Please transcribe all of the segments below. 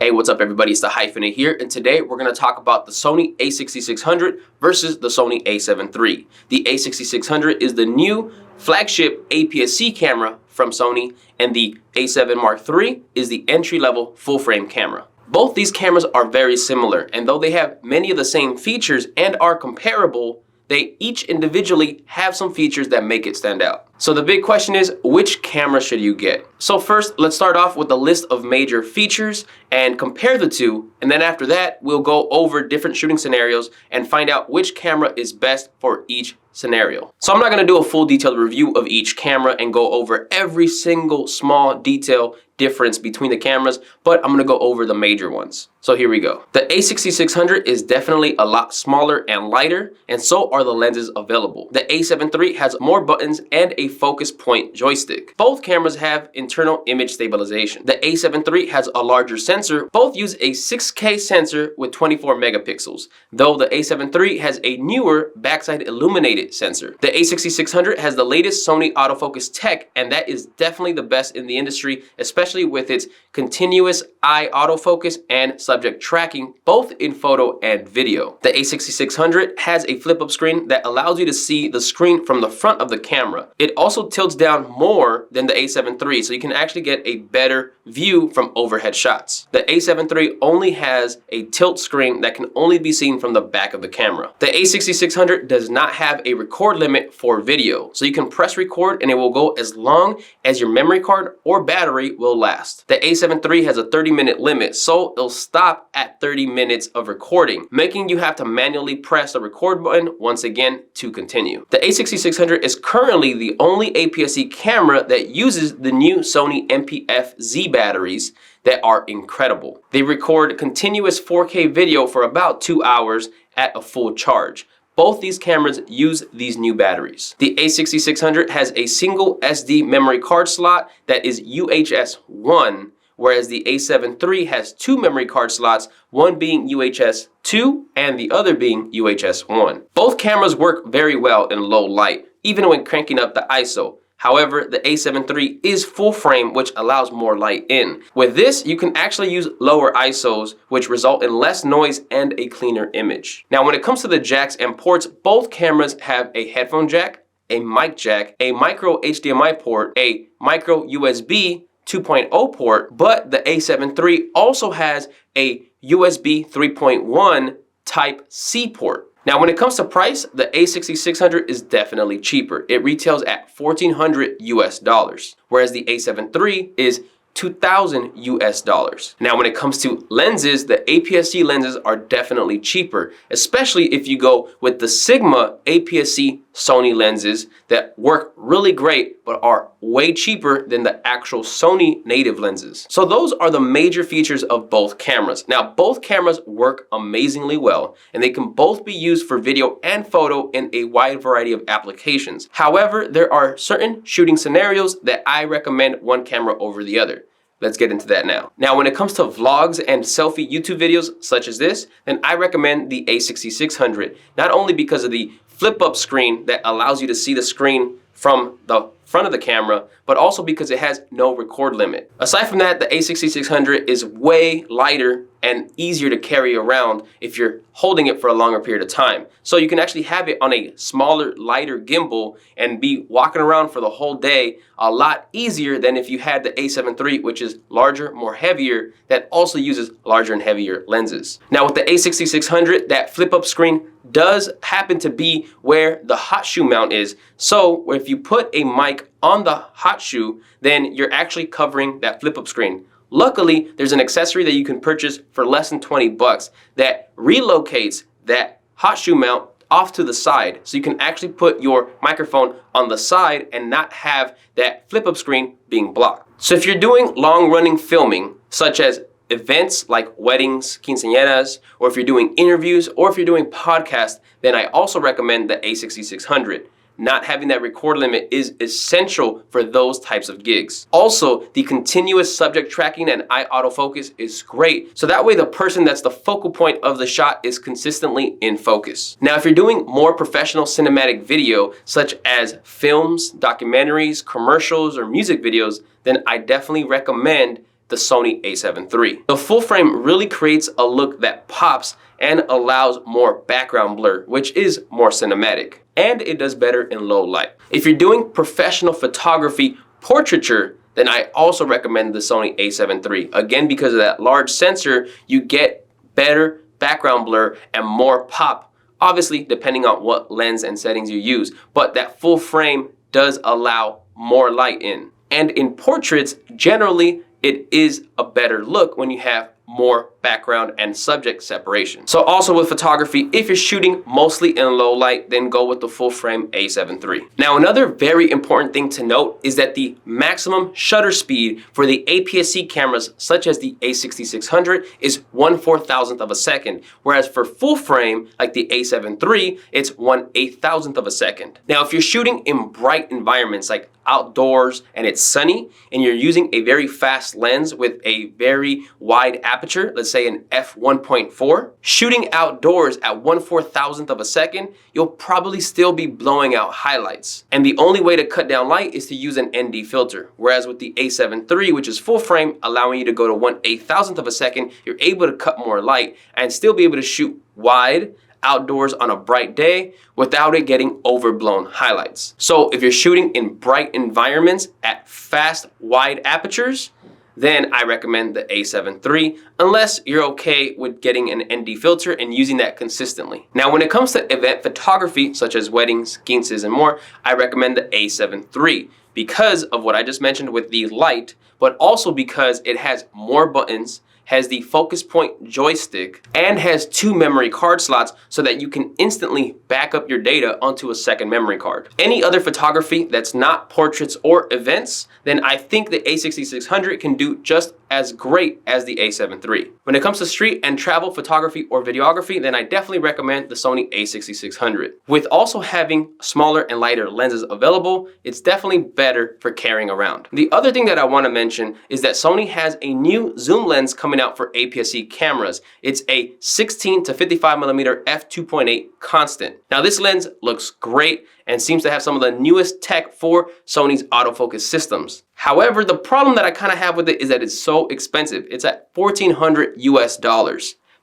Hey, what's up everybody? It's TheHyphenate here, and today we're going to talk about the Sony a6600 versus the Sony a7 III. The a6600 is the new flagship APS-C camera from Sony, and the a7 Mark III is the entry-level full-frame camera. Both these cameras are very similar, and though they have many of the same features and are comparable, they each individually have some features that make it stand out. So the big question is, which camera should you get? So first, let's start off with a list of major features and compare the two. And then after that, we'll go over different shooting scenarios and find out which camera is best for each scenario. So I'm not gonna do a full detailed review of each camera and go over every single small detail difference between the cameras, but I'm gonna go over the major ones. So here we go. The a6600 is definitely a lot smaller and lighter, and so are the lenses available. The a7 III has more buttons and a focus point joystick. Both cameras have internal image stabilization. The a7 III has a larger sensor. Both use a 6K sensor with 24 megapixels, though the a7 III has a newer backside illuminated sensor. The a6600 has the latest Sony autofocus tech, and that is definitely the best in the industry, especially with its continuous eye autofocus and subject tracking, both in photo and video. The a6600 has a flip-up screen that allows you to see the screen from the front of the camera. It also tilts down more than the a7 III, so you can actually get a better view from overhead shots. The a7 III only has a tilt screen that can only be seen from the back of the camera. The a6600 does not have a record limit for video, so you can press record and it will go as long as your memory card or battery will last. The a7 III has a 30-minute limit, so it'll stop at 30 minutes of recording, making you have to manually press the record button once again to continue. The a6600 is currently the only APS-C camera that uses the new Sony NP-F-Z batteries that are incredible. They record continuous 4K video for about 2 hours at a full charge. Both these cameras use these new batteries. The a6600 has a single SD memory card slot that is UHS 1, whereas the a7 III has two memory card slots, one being UHS 2 and the other being UHS 1. Both cameras work very well in low light, even when cranking up the ISO. However, the a7 III is full frame, which allows more light in. With this, you can actually use lower ISOs, which result in less noise and a cleaner image. Now, when it comes to the jacks and ports, both cameras have a headphone jack, a mic jack, a micro HDMI port, a micro USB 2.0 port, but the a7 III also has a USB 3.1 Type C port. Now, when it comes to price, the a6600 is definitely cheaper. It retails at $1,400 US, whereas the a7 III is $2,000 US. Now, when it comes to lenses, the APS-C lenses are definitely cheaper, especially if you go with the Sigma APS-C Sony lenses that work really great but are way cheaper than the actual Sony native lenses. So those are the major features of both cameras. Now, both cameras work amazingly well, and they can both be used for video and photo in a wide variety of applications. However, there are certain shooting scenarios that I recommend one camera over the other. Let's get into that now. Now, when it comes to vlogs and selfie YouTube videos such as this, then I recommend the a6600, not only because of the flip-up screen that allows you to see the screen from the front of the camera, but also because it has no record limit. Aside from that, the a6600 is way lighter and easier to carry around if you're holding it for a longer period of time. So you can actually have it on a smaller, lighter gimbal and be walking around for the whole day a lot easier than if you had the a7 III, which is larger, more heavier, that also uses larger and heavier lenses. Now, with the a6600, that flip-up screen does happen to be where the hot shoe mount is. So if you put a mic on the hot shoe, then you're actually covering that flip-up screen. Luckily, there's an accessory that you can purchase for less than 20 bucks that relocates that hot shoe mount off to the side, so you can actually put your microphone on the side and not have that flip-up screen being blocked. So if you're doing long-running filming, such as events like weddings, quinceañeras, or if you're doing interviews, or if you're doing podcasts, then I also recommend the a6600. Not having that record limit is essential for those types of gigs. Also, the continuous subject tracking and eye autofocus is great, so that way the person that's the focal point of the shot is consistently in focus. Now, if you're doing more professional cinematic video, such as films, documentaries, commercials, or music videos, then I definitely recommend the Sony a7 III. The full frame really creates a look that pops and allows more background blur, which is more cinematic. And it does better in low light. If you're doing professional photography, portraiture, then I also recommend the Sony a7 III. Again, because of that large sensor, you get better background blur and more pop, obviously depending on what lens and settings you use. But that full frame does allow more light in. And in portraits, generally, it is a better look when you have more background and subject separation. So also with photography, if you're shooting mostly in low light, then go with the full frame a7 III. Now, another very important thing to note is that the maximum shutter speed for the APS-C cameras, such as the a6600, is 1/4000th of a second, whereas for full frame, like the a7 III, it's 1/8000th of a second. Now, if you're shooting in bright environments like outdoors and it's sunny, and you're using a very fast lens with a very wide aperture, let's say an f1.4, shooting outdoors at 1/4000th of a second, you'll probably still be blowing out highlights. And the only way to cut down light is to use an ND filter. Whereas with the a7 III, which is full frame, allowing you to go to 1/8000th of a second, you're able to cut more light and still be able to shoot wide outdoors on a bright day without it getting overblown highlights. So if you're shooting in bright environments at fast, wide apertures, then I recommend the a7 III, unless you're okay with getting an ND filter and using that consistently. Now, when it comes to event photography, such as weddings, ginses, and more, I recommend the a7 III because of what I just mentioned with the light, but also because it has more buttons, has the focus point joystick, and has 2 memory card slots so that you can instantly back up your data onto a second memory card. Any other photography that's not portraits or events, then I think the a6600 can do just as great as the a7 III. When it comes to street and travel photography or videography, then I definitely recommend the Sony a6600. With also having smaller and lighter lenses available, it's definitely better for carrying around. The other thing that I want to mention is that Sony has a new zoom lens coming out for APS-C cameras. It's a 16 to 55mm f2.8 constant. Now, this lens looks great and seems to have some of the newest tech for Sony's autofocus systems. However, the problem that I kind of have with it is that it's so expensive. It's at $1,400 US.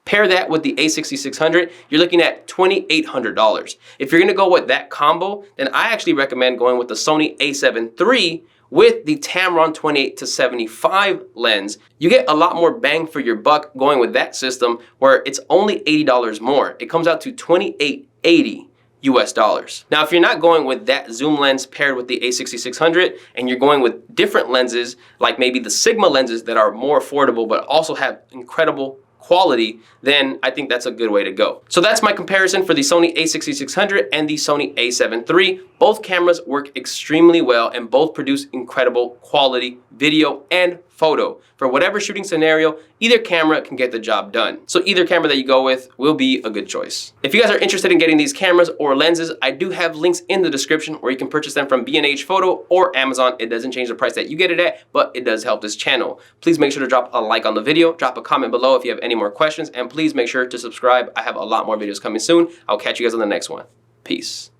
Pair that with the a6600, you're looking at $2,800. If you're gonna go with that combo, then I actually recommend going with the Sony a7 III with the Tamron 28-75 lens. You get a lot more bang for your buck going with that system, where it's only $80 more. It comes out to $2,880 US. Now, if you're not going with that zoom lens paired with the a6600 and you're going with different lenses, like maybe the Sigma lenses that are more affordable but also have incredible quality, then I think that's a good way to go. So that's my comparison for the Sony a6600 and the Sony a7 III. Both cameras work extremely well and both produce incredible quality video and photo. For whatever shooting scenario, either camera can get the job done. So either camera that you go with will be a good choice. If you guys are interested in getting these cameras or lenses, I do have links in the description where you can purchase them from B&H Photo or Amazon. It doesn't change the price that you get it at, but it does help this channel. Please make sure to drop a like on the video, drop a comment below if you have any more questions, and please make sure to subscribe. I have a lot more videos coming soon. I'll catch you guys on the next one. Peace.